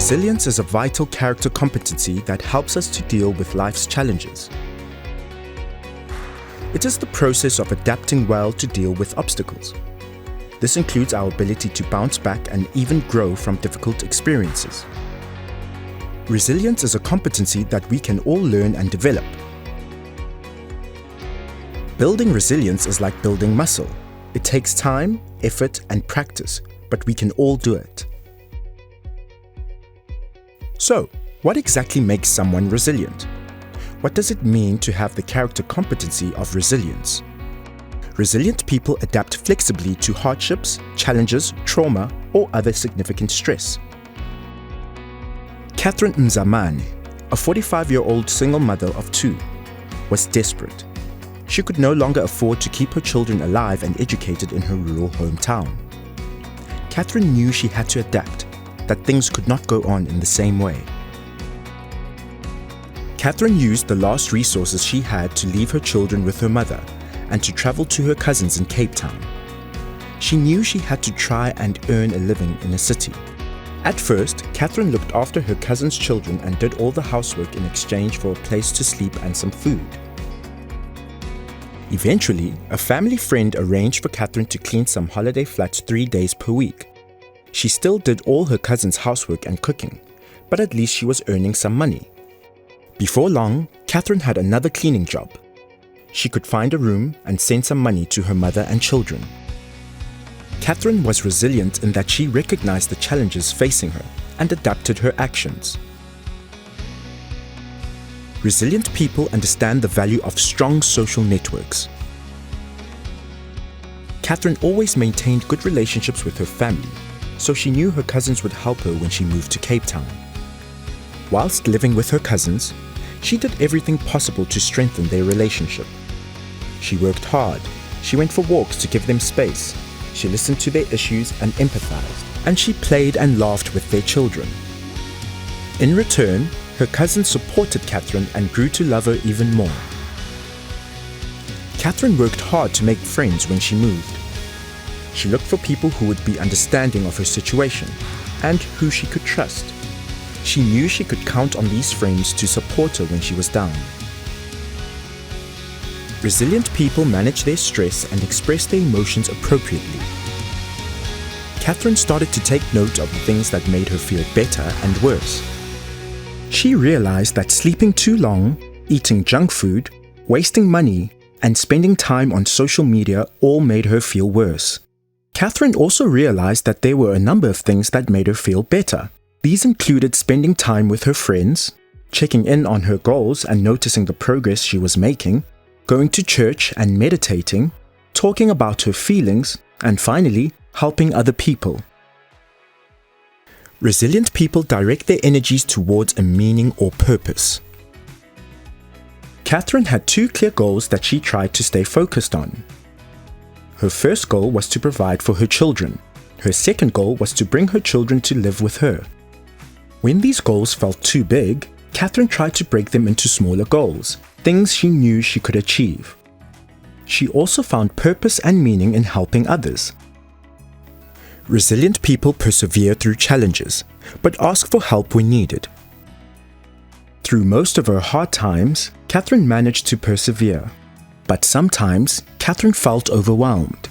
Resilience is a vital character competency that helps us to deal with life's challenges. It is the process of adapting well to deal with obstacles. This includes our ability to bounce back and even grow from difficult experiences. Resilience is a competency that we can all learn and develop. Building resilience is like building muscle. It takes time, effort, and practice, but we can all do it. So, what exactly makes someone resilient? What does it mean to have the character competency of resilience? Resilient people adapt flexibly to hardships, challenges, trauma, or other significant stress. Catherine Mzamani, a 45-year-old single mother of two, was desperate. She could no longer afford to keep her children alive and educated in her rural hometown. Catherine knew she had to adapt, that things could not go on in the same way. Catherine used the last resources she had to leave her children with her mother and to travel to her cousins in Cape Town. She knew she had to try and earn a living in a city. At first, Catherine looked after her cousins' children and did all the housework in exchange for a place to sleep and some food. Eventually, a family friend arranged for Catherine to clean some holiday flats 3 days per week. She still did all her cousins' housework and cooking, but at least she was earning some money. Before long, Catherine had another cleaning job. She could find a room and send some money to her mother and children. Catherine was resilient in that she recognized the challenges facing her and adapted her actions. Resilient people understand the value of strong social networks. Catherine always maintained good relationships with her family, so she knew her cousins would help her when she moved to Cape Town. Whilst living with her cousins, she did everything possible to strengthen their relationship. She worked hard, she went for walks to give them space, she listened to their issues and empathized, and she played and laughed with their children. In return, her cousins supported Catherine and grew to love her even more. Catherine worked hard to make friends when she moved. She looked for people who would be understanding of her situation and who she could trust. She knew she could count on these friends to support her when she was down. Resilient people manage their stress and express their emotions appropriately. Catherine started to take note of the things that made her feel better and worse. She realized that sleeping too long, eating junk food, wasting money, and spending time on social media all made her feel worse. Catherine also realized that there were a number of things that made her feel better. These included spending time with her friends, checking in on her goals and noticing the progress she was making, going to church and meditating, talking about her feelings, and finally, helping other people. Resilient people direct their energies towards a meaning or purpose. Catherine had 2 clear goals that she tried to stay focused on. Her first goal was to provide for her children. Her second goal was to bring her children to live with her. When these goals felt too big, Catherine tried to break them into smaller goals, things she knew she could achieve. She also found purpose and meaning in helping others. Resilient people persevere through challenges, but ask for help when needed. Through most of her hard times, Catherine managed to persevere. But sometimes, Catherine felt overwhelmed.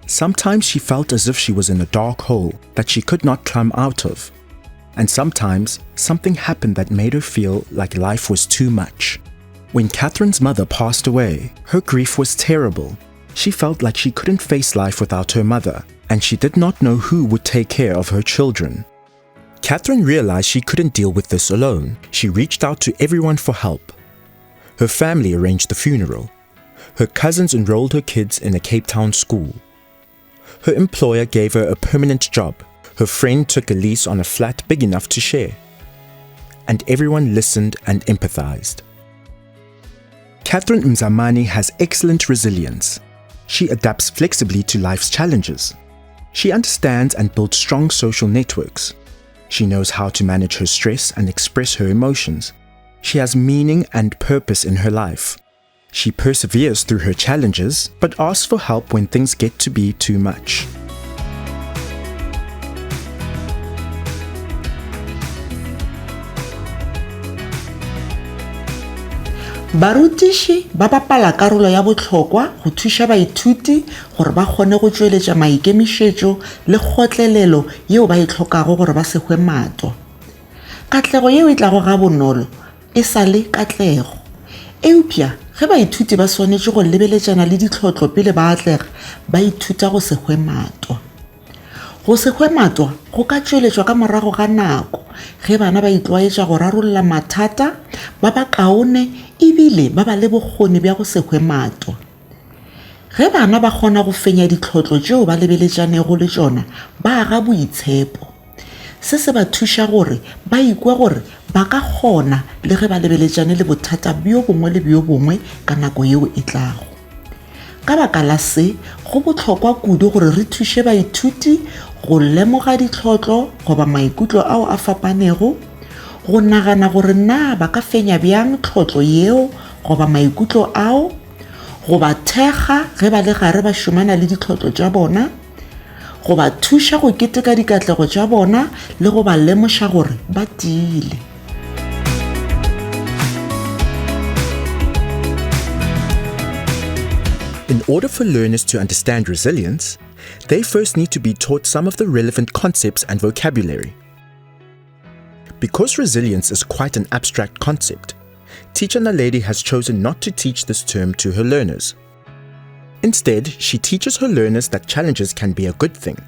Sometimes she felt as if she was in a dark hole that she could not climb out of. And sometimes, something happened that made her feel like life was too much. When Catherine's mother passed away, her grief was terrible. She felt like she couldn't face life without her mother, and she did not know who would take care of her children. Catherine realized she couldn't deal with this alone. She reached out to everyone for help. Her family arranged the funeral. Her cousins enrolled her kids in a Cape Town school. Her employer gave her a permanent job. Her friend took a lease on a flat big enough to share. And everyone listened and empathized. Catherine Mzamani has excellent resilience. She adapts flexibly to life's challenges. She understands and builds strong social networks. She knows how to manage her stress and express her emotions. She has meaning and purpose in her life. She perseveres through her challenges, but asks for help when things get to be too much. Barutiši ba bapala karolo ya botlhokwa go thuša baithuti gore ba kgone go tšweletša maikemišetšo le kgotlelelo yeo ba e tlhokago gore ba se hwe matwa. Katlego yeo e tlago ga bonolo e sa le katlego. Eupša ge baithuti ba swanetše go lebeletšana le ditlhotlo pele ba atlega, ba ithuta go se hwe matwa. Go se hwe matwa go ka tšweletšwa ka morago ga nako ge bana ba itlwaetša go rarolla mathata, ba ba kaone ebile ba ba le bokgoni bja go se hwe matwa. Ge bana ba kgona go fenya ditlhotlo tšeo ba lebeletšanego le tšona, ba aga boitshepo. Se se ba thuša gore ba ikwe gore ba ka kgona le ge ba lebeletšane le bothata bjo bongwe le bjo bongwe ka nako yeo e tlago. Ka baka la se, go botlhokwa kudu gore re thuše baithuti go lemoga ditlhotlo goba maikutlo ao a fapanego, go nagana gore na ba ka fenya bjang tlhotlo yeo goba maikutlo ao, go ba thekga ge ba le gare ba šomana le ditlhotlo tša bona, go ba thuša go keteka dikatlego tša bona le go ba lemoša gore ba tiile. In order for learners to understand resilience, they first need to be taught some of the relevant concepts and vocabulary. Because resilience is quite an abstract concept, teacher Naledi has chosen not to teach this term to her learners. Instead, she teaches her learners that challenges can be a good thing,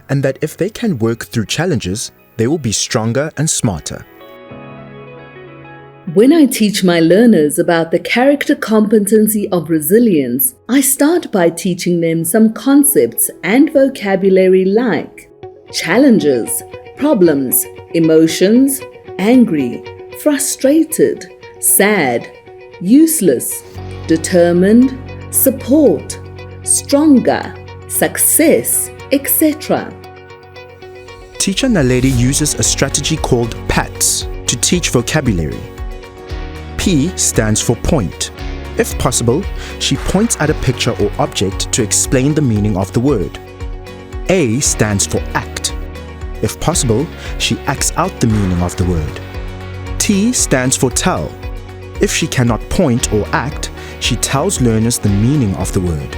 and that if they can work through challenges, they will be stronger and smarter. When I teach my learners about the character competency of resilience, I start by teaching them some concepts and vocabulary like challenges, problems, emotions, angry, frustrated, sad, useless, determined, support, stronger, success, etc. Teacher Naledi uses a strategy called PATS to teach vocabulary. P stands for point. If possible, she points at a picture or object to explain the meaning of the word. A stands for act. If possible, she acts out the meaning of the word. T stands for tell. If she cannot point or act, she tells learners the meaning of the word.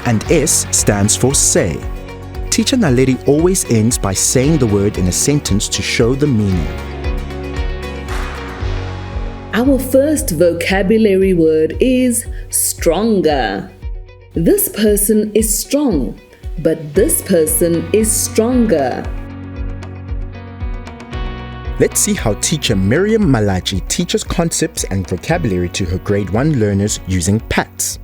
And S stands for say. Teacher Naledi always ends by saying the word in a sentence to show the meaning. Our first vocabulary word is stronger. This person is strong, but this person is stronger. Let's see how teacher Miriam Malachi teaches concepts and vocabulary to her grade 1 learners using PATS.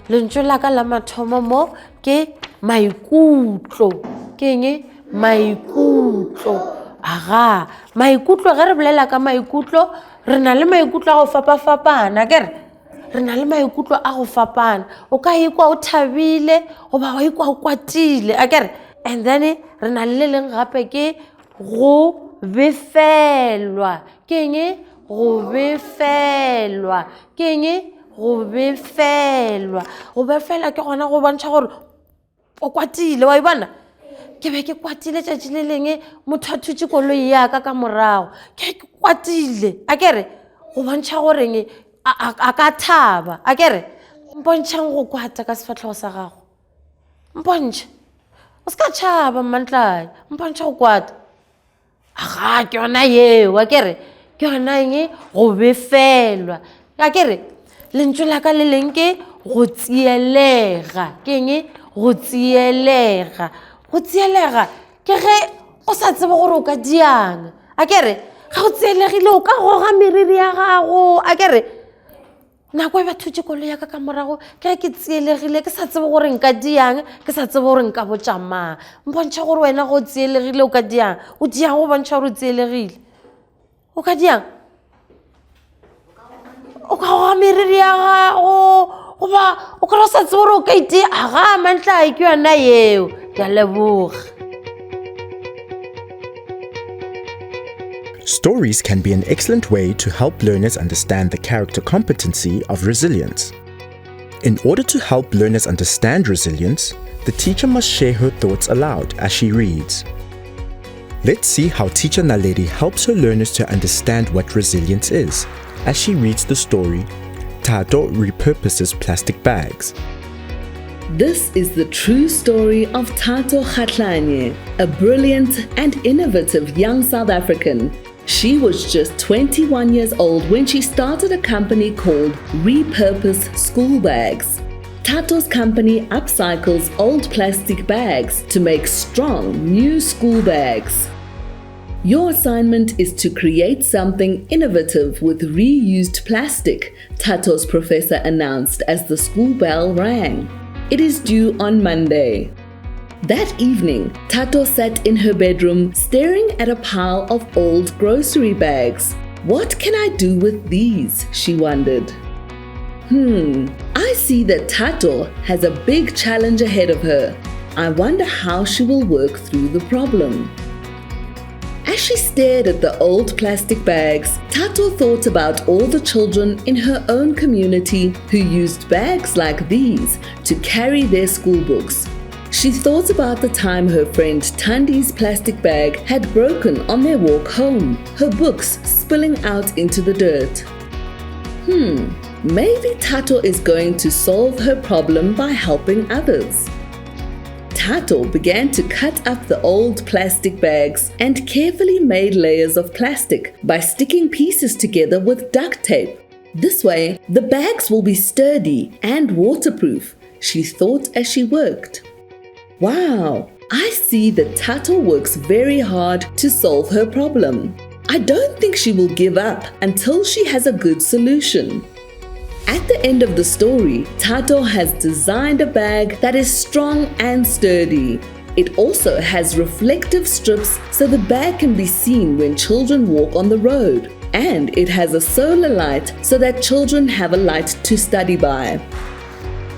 Lentswe la ka la mathomo mo ke maikutlo. Ke eng? Maikutlo. Aga, maikutlo ge re bolela ka maikutlo, re na le maikutlo a go fapa-fapana, kere? Re na le maikutlo a go fapana. O ka ikwa o thabile, goba wa ikwa o kwatile, akere? And then re na le leng gape ke go befelwa. Ke eng? Go befelwa. Ke eng? Go befelwa. Go befelwa ke gona go bontšha gore o kwatile, wa e bona? Ke be ke kwatile tšatši le leng motho a thutše koloi ya ka morago, ke kwatile, akere? Go bontšha goreng a ka thaba, akere? Mpontšhang go kwata ka sefatlhego sa gago, mpontšha o se ka tšhaba Mmantlai, mpontšha go kwata. Aga ke yona yeo, akere? Ke yona eng? Go befelwa, akere? Lentswe la ka le leng ke go tsielega. Ke eng? Go tsielega. Go tsielega ke ge o sa tsebe gore o ka diang, akere? Ga o tsielegile o ka goga meriri ya gago, akere? Nako e ba thutše koloi ya ka morago ke ke tsielegile, ke sa tsebe gore nka diang, ke sa tsebe gore nka botša mang. Mpontšha gore wena go tsielegile o ka diang, o diang go bontšha gore o tsielegile. O ka diang? O ka goga meriri ya gago, goba o ka sa tsebe gore o ka itea. Aga Mmantlai ke yona yeo. Stories can be an excellent way to help learners understand the character competency of resilience. In order to help learners understand resilience, the teacher must share her thoughts aloud as she reads. Let's see how teacher Naledi helps her learners to understand what resilience is As she reads the story, Tato repurposes plastic bags. This is the true story of Tato Kgatlanye, a brilliant and innovative young South African. She was just 21 years old when she started a company called Repurpose School Bags. Tato's company upcycles old plastic bags to make strong new school bags. Your assignment is to create something innovative with reused plastic, Tato's professor announced as the school bell rang. It is due on Monday. That evening, Tato sat in her bedroom staring at a pile of old grocery bags. What can I do with these? She wondered. I see that Tato has a big challenge ahead of her. I wonder how she will work through the problem. As she stared at the old plastic bags, Tato thought about all the children in her own community who used bags like these to carry their school books. She thought about the time her friend Tandi's plastic bag had broken on their walk home, her books spilling out into the dirt. Maybe Tato is going to solve her problem by helping others. Tato began to cut up the old plastic bags and carefully made layers of plastic by sticking pieces together with duct tape. This way, the bags will be sturdy and waterproof, she thought as she worked. Wow, I see that Tato works very hard to solve her problem. I don't think she will give up until she has a good solution. At the end of the story, Tato has designed a bag that is strong and sturdy. It also has reflective strips so the bag can be seen when children walk on the road. And it has a solar light so that children have a light to study by.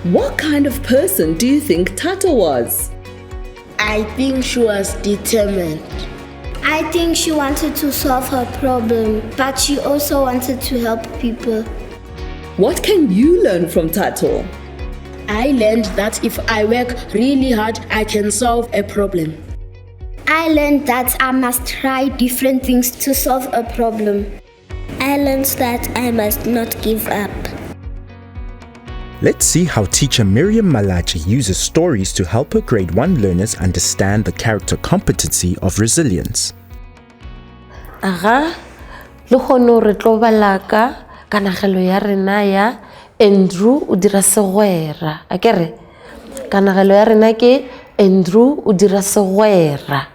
What kind of person do you think Tato was? I think she was determined. I think she wanted to solve her problem, but she also wanted to help people. What can you learn from Tato? I learned that if I work really hard, I can solve a problem. I learned that I must try different things to solve a problem. I learned that I must not give up. Let's see how teacher Miriam Malachi uses stories to help her grade 1 learners understand the character competency of resilience. Aga, le kgone re tlo bala ka kanagelo ya rena ya Andrew o dira segwera. Akere kanagelo ya rena ke Andrew o dira segwera.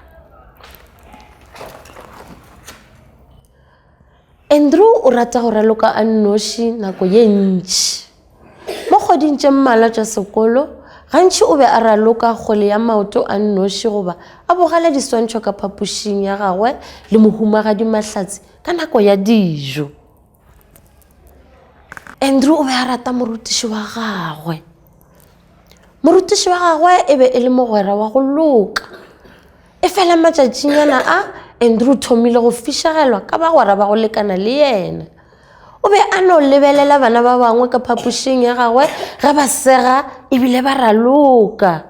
Andrew o rata go raloka a nnoši nako ye ntši. Mo kgoding tše mmalwa tša sekolo, gantši o be a raloka kgole ya maoto a nnoši goba a bogela diswantšho ka phapošing ya gagwe le mohumagadi mahlatsi ka nako ya dijo. Andrew o be a rata morutiši wa gagwe. Morutiši wa gagwe e be e le mogwera wa go loka. E fela matšatšinyana a Andrew thomile go fišagelwa ka bagwera ba go lekana le yena. O be a no lebelela bana ba bangwe ka phapošing ya gagwe ge ba sega ebile ba raloka.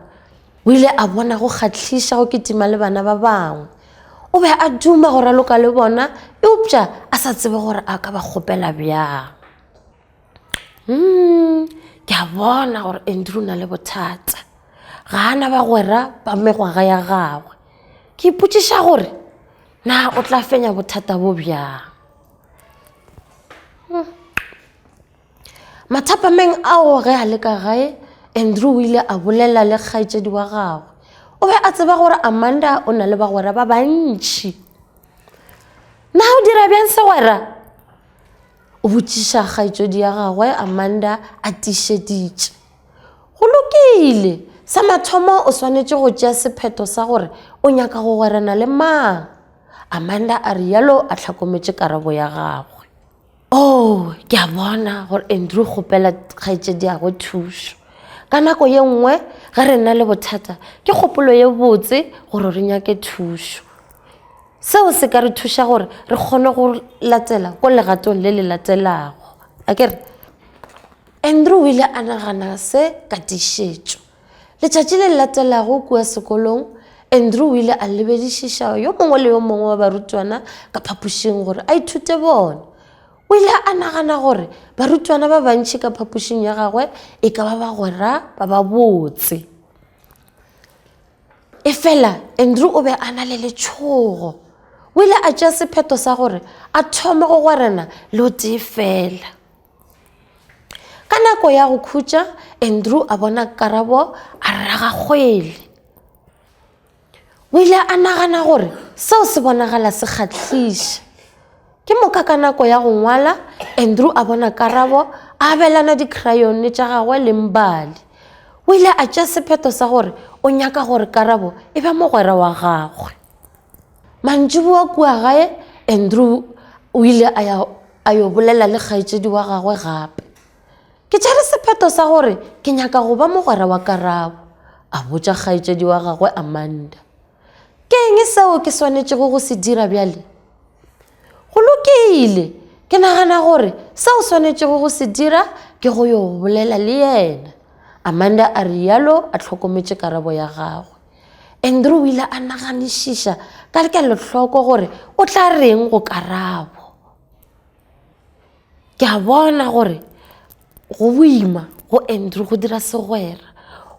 O ile a bona go kgatlhiša go ketima le bana ba bangwe. O be a duma go raloka le bona eupša a sa tsebe gore a ka ba kgopela bjang. Ke a bona gore Andrew na le bothata. Ga ana bagwera ba megwaga ya gagwe. Ke ipotšiša gore na o tla fenya bothata bo bjang. Mathapameng ao ge a le ka gae, Andrew o ile a bolela le kgaetšedi wa gagwe. O be a tseba gore Amanda o na le bagwera ba bantši. Na o dira bjang segwera? O botšiša kgaetšedi ya gagwe Amanda a tiišeditše. Go lokile, sa mathomo o swanetše go tšea sephetho sa gore o nyaka go gwerana le mang. Amanda a rialo a tlhokometše karabo ya gagwe. Oh, ke a bona gore Andrew kgopela kgaetšedi ya go thušo. Ka nako ye nngwe ge re na le bothata ke kgopolo ye botse gore re nyake thušo. Seo se ka re thuša gore re kgone go latela ko legatong le le latelago. Akere Andrew o ile a nagana se ka tiišetšo. Letšatši le latelago kua sekolong, Andrew o ile a lebedišiša yo mongwe le yo mongwe wa barutwana ka phapošing gore a ithute bona. o ile a nagana gore barutwana ba bantši ka phapošing ya gagwe e ka ba bagwera ba ba botse. E fela Andrew o be a na le letšhogo, o ile a tšea sephetho sa gore a thome go gwerana le o tee fela. Ka nako ya go khutša Andrew a bona Karabo a raga kgwele. O ile a nagana gore seo se bonagala se kgatlhiša. Ke moka ka nako ya go ngwala Andrew a bona Karabo a abelana di-crayone tša gagwe le Mbali. O ile a tšea sephetho sa gore o nyaka gore Karabo e be mogwera wa gagwe. Mantšiboa kua gae Andrew o ile a yo bolela le kgaetšedi wa gagwe gape. Ke tšere sephetho sa gore ke nyaka go ba mogwera wa Karabo, a botša kgaetšedi wa gagwe Amanda. Ke eng seo ke swanetšego go se dira bjale? Go lokile, ke nagana gore seo swanetšego go se dira ke go yo bolela le yena. Amanda a rialo a tlhokometše Karabo ya gagwe. Andrew o ile a naganišiša ka kelohloko gore o tla reng go Karabo. Ke a bona gore go boima go Andrew go dira segwera,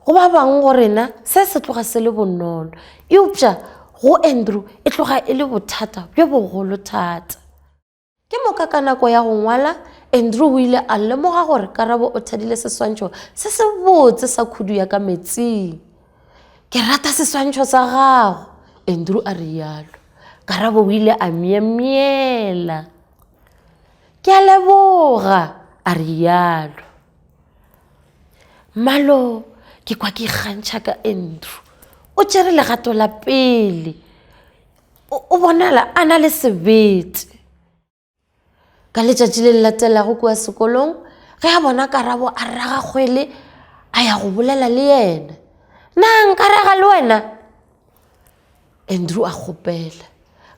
go ba bang gore na se tloga se le bonolo, eupša go Andrew e tloga e le bothata bjo bogolo thata. Ke moka ka nako ya go ngwala Andrew o ile a lemoga gore Karabo o thadile seswantšho se se botse sa khudu ya ka metsing. Ke rata seswantšho sa gago, Andrew a rialo. Karabo o ile a miemiela. Ke a leboga, a rialo. Malo ke kwa ke ikgantšha ka Andrew, o tšere legato la pele, o bonala a na le sebete. Ka letšatši le latelago kua sekolong ge a bona Karabo a raga kgwele a ya go bolela le yena. Na nka raga le wena? Andrew a kgopela.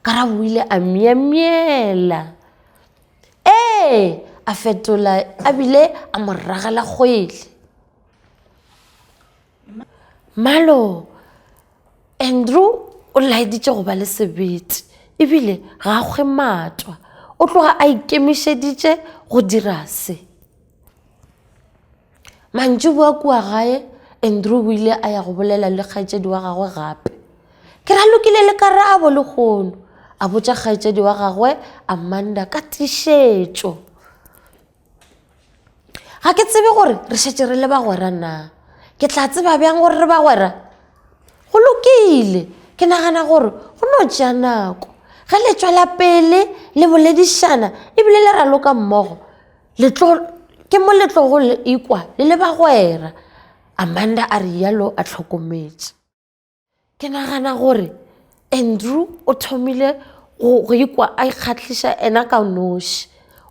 Karabo o ile a miemiela. A fetola a bile a mo ragela kgwele. Malo Andrew o laeditše go ba le sebete ebile ga a kgwe matwa, o tloga a ikemišeditše go dira se. Mantšiboa kua gae Andrew o ile a ya go bolela le kgaetšedi wa gagwe gape. Ke ralokile le Karabo le kgono, a botša kgaetšedi wa gagwe Amanda ka tišetšo. Ga ke tsebe gore re šetše re le bagwera na, ke tla tseba bjang gore re bagwera? Go lokile, ke nagana gore go no tšea nako. Ge le tšwela pele le boledišana ebile le raloka mmogo, ke mo letlogo le ikwa le le bagwera, Amanda a rialo a tlhokometše. Ke nagana gore Andrew o thomile go ikwa a ikgatlhiša ena ka noši.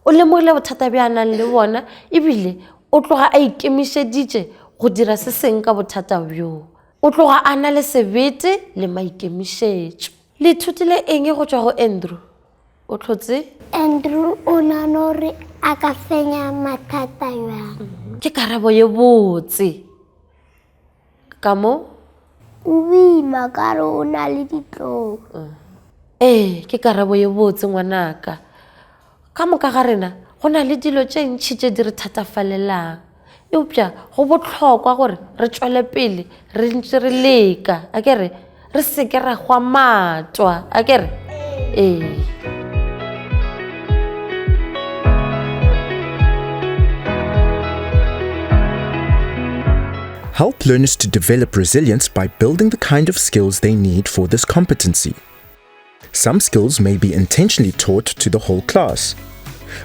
O lemogile bothata bja a nang le bona ebile o tloga a ikemišeditše go dira se seng ka bothata bjo. O tloga a na le sebete le maikemišetšo. Le ithutile eng go tšwa go Andrew? O tlhotse? Andrew o nagana gore a ka fenya mathata jang? Ke karabo ye botse. Ka mo? O boima ka re o na le ditlong. Ke karabo ye botse ngwanaka. Ka moka ga rena go na le dilo tše ntšhi tše di re thatafalelang. Eupša go bohlokwa gore re tšwele pele re ntše re leka, a kere re seke ra gwa matwa, a kere Help learners to develop resilience by building the kind of skills they need for this competency. Some skills may be intentionally taught to the whole class,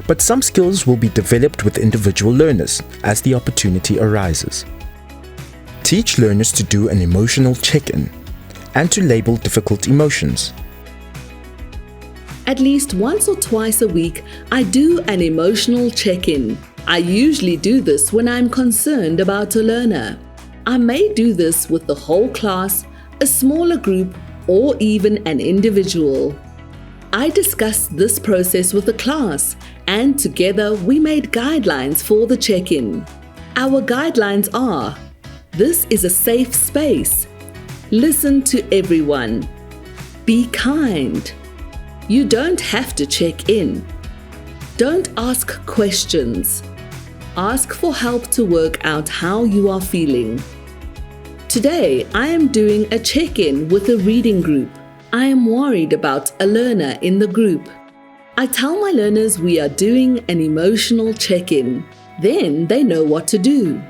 but some skills will be developed with individual learners as the opportunity arises. Teach learners to do an emotional check-in and to label difficult emotions. At least once or twice a week, I do an emotional check-in. I usually do this when I'm concerned about a learner. I may do this with the whole class, a smaller group, or even an individual. I discussed this process with the class, and together we made guidelines for the check-in. Our guidelines are: this is a safe space. Listen to everyone. Be kind. You don't have to check in. Don't ask questions. Ask for help to work out how you are feeling. Today, I am doing a check-in with a reading group. I am worried about a learner in the group. I tell my learners we are doing an emotional check-in. Then they know what to do.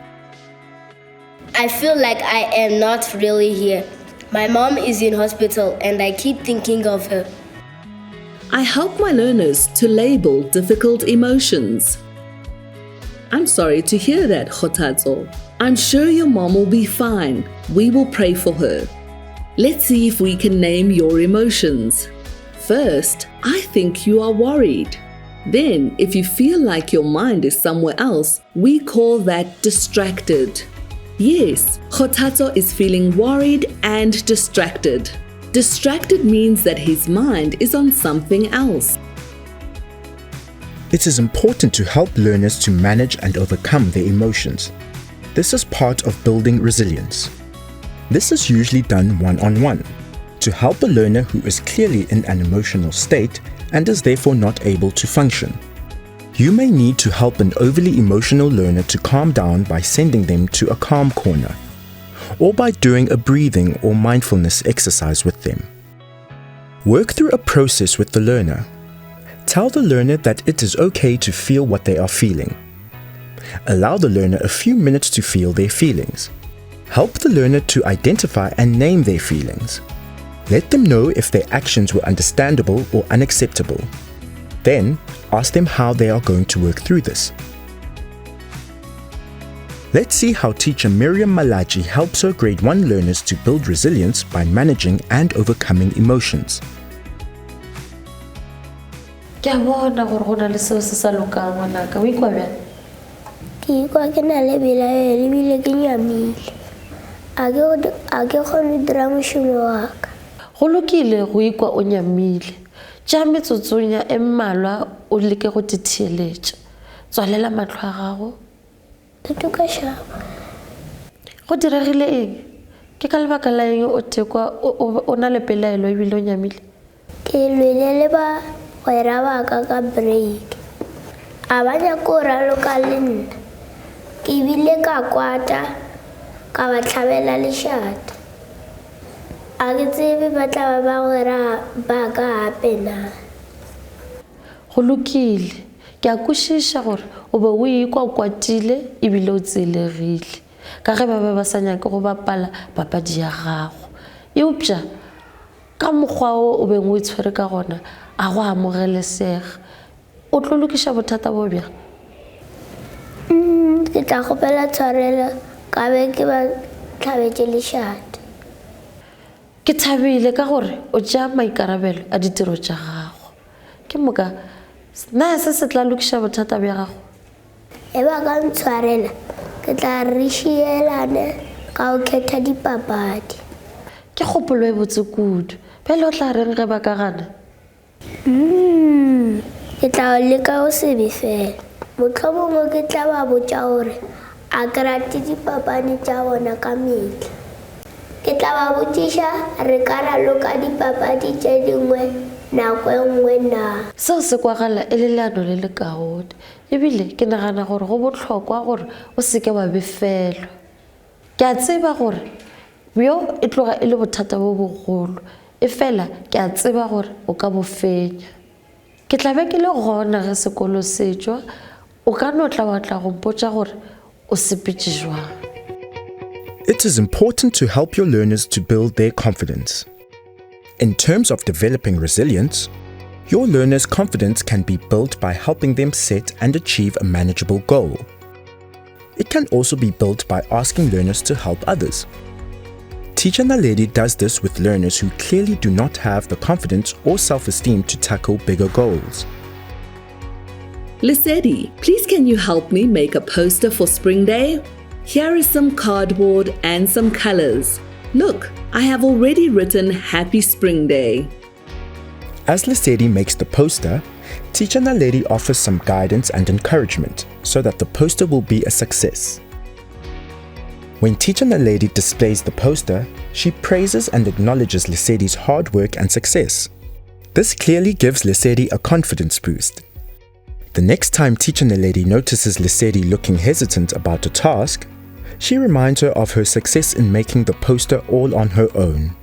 I feel like I am not really here. My mom is in hospital and I keep thinking of her. I help my learners to label difficult emotions. I'm sorry to hear that, Khotatso. I'm sure your mom will be fine. We will pray for her. Let's see if we can name your emotions. First, I think you are worried. Then, if you feel like your mind is somewhere else, we call that distracted. Yes, Khotatso is feeling worried and distracted. Distracted means that his mind is on something else. It is important to help learners to manage and overcome their emotions. This is part of building resilience. This is usually done one-on-one to help a learner who is clearly in an emotional state and is therefore not able to function. You may need to help an overly emotional learner to calm down by sending them to a calm corner, or by doing a breathing or mindfulness exercise with them. Work through a process with the learner. Tell the learner that it is okay to feel what they are feeling. Allow the learner a few minutes to feel their feelings. Help the learner to identify and name their feelings. Let them know if their actions were understandable or unacceptable. Then, ask them how they are going to work through this. Let's see how teacher Miriam Malaji helps her grade 1 learners to build resilience by managing and overcoming emotions. Ke a bona gore go na le seo se sa lokang ngwanaka. O ikwa bjang? Ke ikwa ke na le belaelo ebile ke nyamile. A ke kgone go dira mošomo wa ka. Go lokile go ikwa o nyamile. Tšea metsotsonya e mmalwa o leke go ditheeletša. Tswalela matlho a gago. Ke tuka shaba. Go diregile eng? Ke ka lebaka la eng o tekwa o na le pelaelo ebile o nyamile? Ke lwele le ba gwera ba ka break. A ba nyaka go raloka le nna. Ke bile ka kwata ka ba tlhabela lešata. A ke tsebe ba tla ba gwera ba ka gape na. Go lokile. Ke a kwešiša gore o be o ikwa o kwatile ebile o tseelegile ka ge ba be ba sa nyake go bapala papadi ya gago. Eupša ka mokgwa o beng o itshwere ka gona a go amogelesega. O tlo lokiša bothata bo bjang? Ke tla kgopela tshwarelo ka be ke ba tlhabetše lešata. Ke thabile ka gore o tšea maikarabelo a ditiro tša gago. Ke moka na se se tla lokiša bothata bja gago? E ba ka ntshwarela ke tla re šielane ka go kgetha dipapadi. Ke kgopolo e botse kudu. Pele o tla reng ge ba ka gana? Ke tla leka go se be fela. Mohlomongwe ke tla ba botša gore a ke rate dipapadi tša bona ka metlha. Ke tla ba botšiša re ka raloka dipapadi tše dingwe nako e nngwe na. Seo se kwagala e le leano le le kaone. Ebile ke nagana gore go botlhokwa gore o seke wa befelwa. Ke a tseba gore bjo e tloga e le bothata bo bogolo. E fela ke a tseba gore o ka bo fenya. Ke tla be ke le gona ge sekolo se tšwa. O ka no tla batla go mpotša gore o sepetše jwang. It is important to help your learners to build their confidence. In terms of developing resilience, your learners' confidence can be built by helping them set and achieve a manageable goal. It can also be built by asking learners to help others. Teacher Naledi does this with learners who clearly do not have the confidence or self-esteem to tackle bigger goals. Lesedi, please can you help me make a poster for Spring Day? Here is some cardboard and some colors. Look, I have already written Happy Spring Day. As Lesedi makes the poster, Teacher Naledi offers some guidance and encouragement so that the poster will be a success. When Teacher Naledi displays the poster, she praises and acknowledges Lesedi's hard work and success. This clearly gives Lesedi a confidence boost. The next time Teacher Naledi notices Lesedi looking hesitant about a task, she reminds her of her success in making the poster all on her own.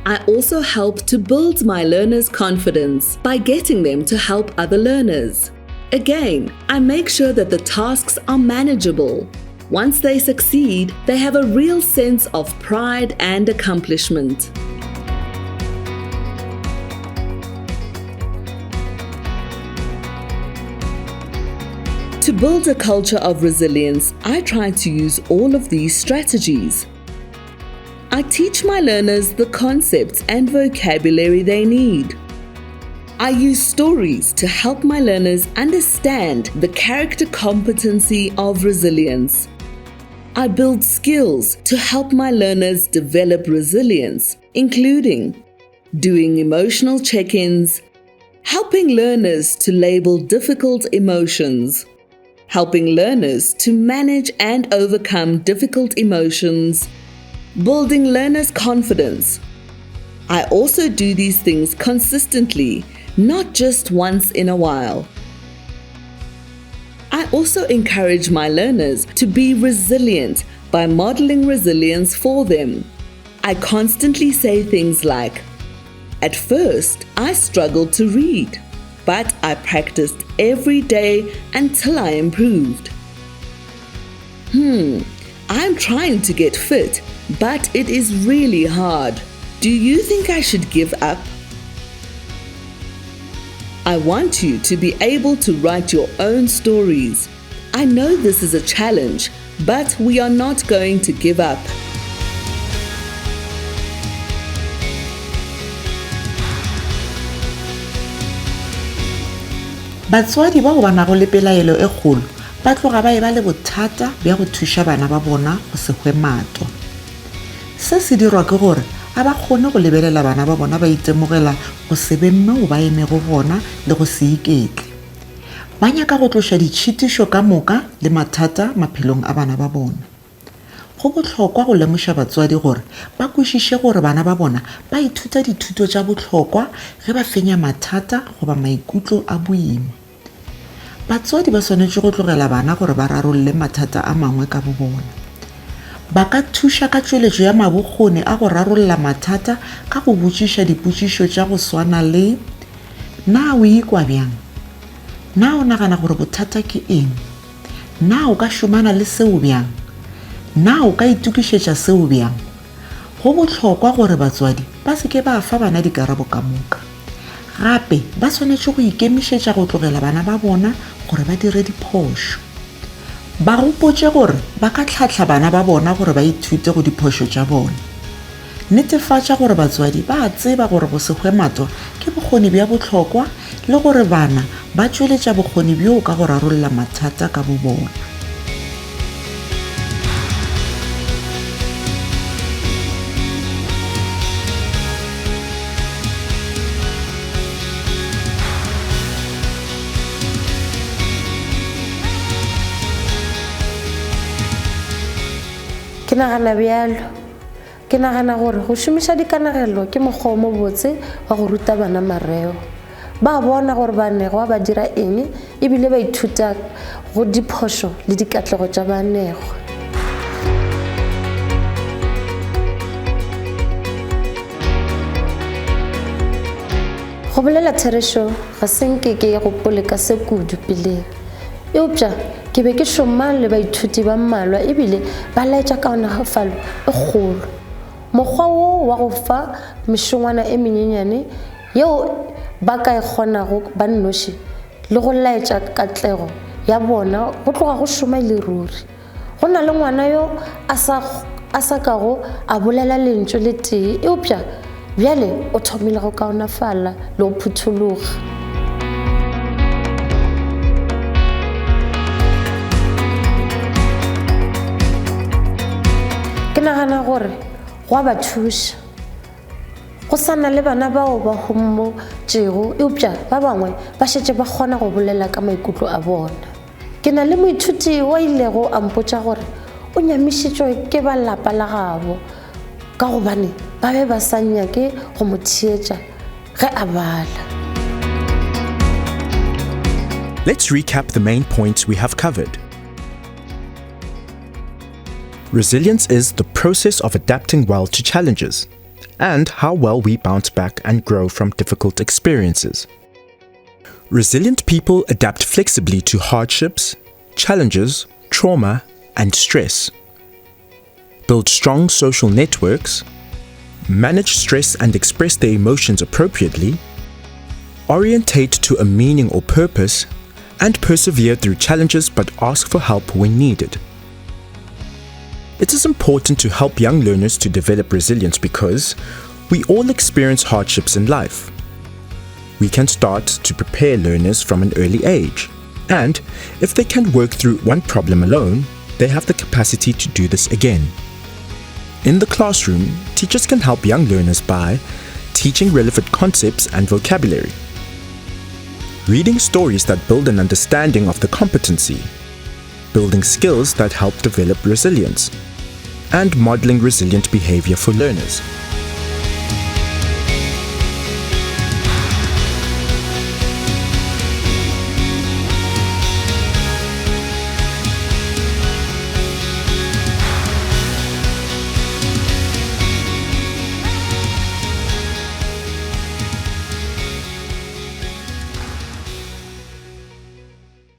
I also help to build my learners' confidence by getting them to help other learners. Again, I make sure that the tasks are manageable. Once they succeed, they have a real sense of pride and accomplishment. To build a culture of resilience, I try to use all of these strategies. I teach my learners the concepts and vocabulary they need. I use stories to help my learners understand the character competency of resilience. I build skills to help my learners develop resilience, including doing emotional check-ins, helping learners to label difficult emotions, helping learners to manage and overcome difficult emotions, building learners' confidence. I also do these things consistently, not just once in a while. I also encourage my learners to be resilient by modeling resilience for them. I constantly say things like, "At first, I struggled to read, but I practiced every day until I improved. I'm trying to get fit, but it is really hard. Do you think I should give up?" I want you to be able to write your own stories. I know this is a challenge, but we are not going to give up. Batswadi ba go bana go le pelaelo e kgolo ba tloga ba e ba le bothata bja go thuša bana ba bona go se hwe mato. Se se dirwa ke gore a ba kgone go lebelela bana ba bona ba itemogela go se be mme o ba emego gona le go se iketle. Ba nyaka go tloša ditšhitišo ka moka le mathata maphelong a bana ba bona. Go botlhokwa go lemoša batswadi gore ba kwešiše gore bana ba bona ba ithuta dithuto tša botlhokwa ge ba fenya mathata goba maikutlo a boima. Batswadi ba swanetše go tlogela bana gore ba rarolle mathata a mangwe ka bo bona. Ba ka thuša ka tšweletšo ya mabokgoni a go rarolla mathata ka go botšiša dipotšišo tša go swana le, na o ikwa bjang? Na o nagana gore bothata ke eng? Na o ka šomana le seo bjang? Na o ka itukišetša seo bjang? Go botlhokwa gore batswadi ba se ke ba fa bana dikarabo ka moka. Gape ba swanetše go ikemišetša go tlogela bana ba bona gore ba dire diphošo. Ba gopotše gore ba ka tlhatlha bana ba bona gore ba ithute go diphošo tša bona. Netefatša gore batswadi ba tseba gore go se hwe mato ke bokgoni bja botlhokwa le gore bana ba tšweletša bokgoni bjo ka go rarolla mathata ka bo bona. Ke nagana bjalo, ke nagana gore go šomiša dikanagelo ke mokgwa o mo botse wa go ruta bana mareo. Ba bona gore banego ba dira eng ebile ba ithuta go diphošo le dikatlego tša banego. Go bolela therešo ga se nkeke ya gopole ka se kudu peleng. Eupša ke be ke šoma le baithuti ba mmalwa ebile ba laetša kaonagafalo e kgolo. Mokgwa wo wa go fa mešongwana e menyenyane yeo ba ka e kgonago ba nnoši le go laetša katlego ya bona go tloga go šoma le ruri. Go na le ngwana yo a sa kago a bolela lentswe le tee eupša bjale o thomile go kaonafala le go phuthologa. Ke nagana gore go a ba thuša go sana le bana bao ba homotšego eupša ba bangwe ba šetše ba kgona go bolela ka maikutlo a bona. Ke na le moithuti wa ilego a mpotša gore o nyamišitšwe ke ba lapa la gabo ka gobane ba be ba sa nyake go mo theetša ge a bala. Let's recap the main points we have covered. Resilience is the process of adapting well to challenges and how well we bounce back and grow from difficult experiences. Resilient people adapt flexibly to hardships, challenges, trauma, and stress. Build strong social networks, manage stress and express their emotions appropriately, orientate to a meaning or purpose, and persevere through challenges but ask for help when needed. It is important to help young learners to develop resilience because we all experience hardships in life. We can start to prepare learners from an early age, and if they can work through one problem alone, they have the capacity to do this again. In the classroom, teachers can help young learners by teaching relevant concepts and vocabulary, reading stories that build an understanding of the competency, building skills that help develop resilience, and modeling resilient behavior for learners.